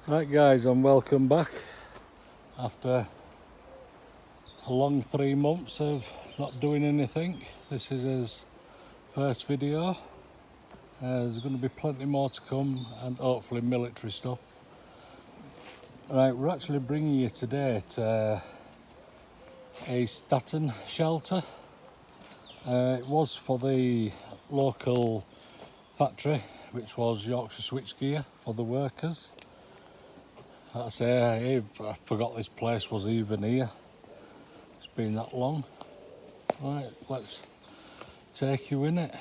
Right guys, and welcome back after a long 3 months of not doing anything. This is his first video. There's going to be plenty more to come and hopefully military stuff. Right, we're actually bringing you today to a Staton shelter. It was for the local factory, which was Yorkshire switchgear for the workers. Like I say, I forgot this place was even here. It's been that long. Right, let's take you in it.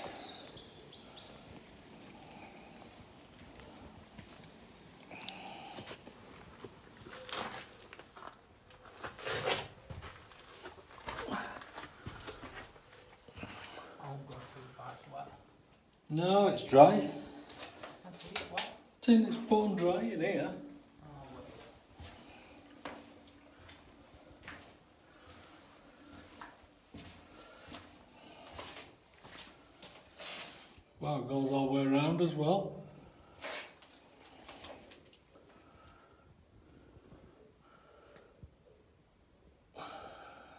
No, it's dry. It's bone dry in here. Well, it goes all the way around as well.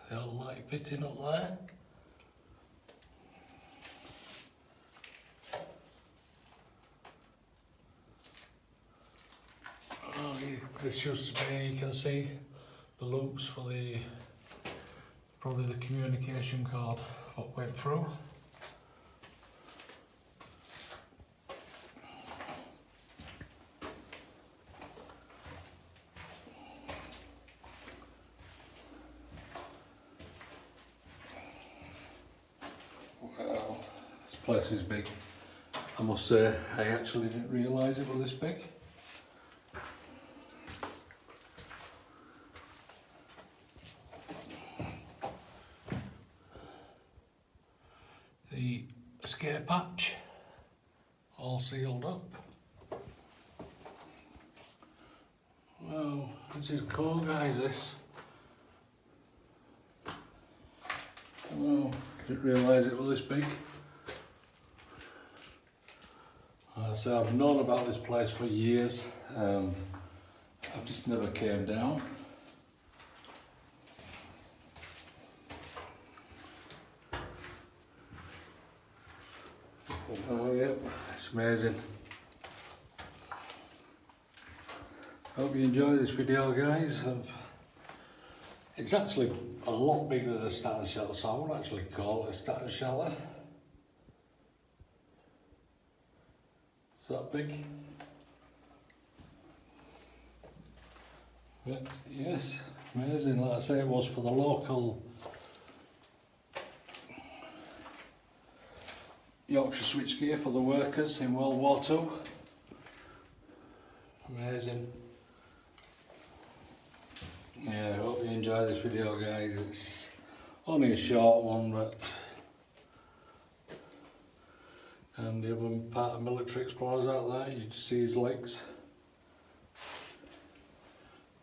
The old light fitting up there. Oh, this used to be, you can see the loops for probably the communication cord what went through. Wow, this place is big. I must say, I actually didn't realise it was this big. The escape hatch, all sealed up. Wow, this is cool guys, this. Wow, didn't realise it was this big. So I've known about this place for years. I've just never came down. Oh yep, it's amazing. Hope you enjoy this video guys. It's actually a lot bigger than a Staton shelter, so I won't actually call it a Staton shelter. Is that big? But yes, amazing. Like I say, it was for the local Yorkshire switchgear for the workers in World War II. Amazing. Yeah, I hope you enjoy this video guys. It's only a short one, but and the other part of military explorers out there, you just see his legs.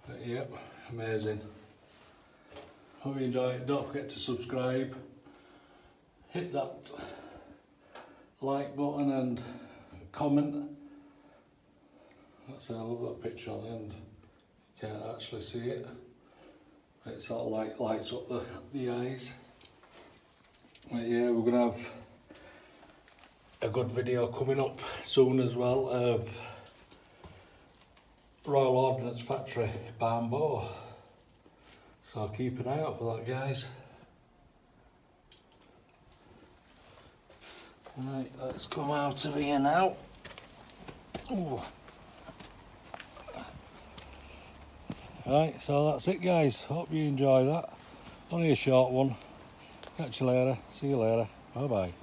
But yep, amazing. Hope you enjoy it. Don't forget to subscribe, hit that like button and comment. That's I love that picture on the end. You can't actually see it. It sort of like lights up the eyes. But yeah, we're gonna have a good video coming up soon as well of Royal Ordnance Factory Barnbow. So keep an eye out for that guys. Right, let's come out of here now. Ooh. Right, so that's it guys. Hope you enjoy that. Only a short one. Catch you later. See you later. Bye bye.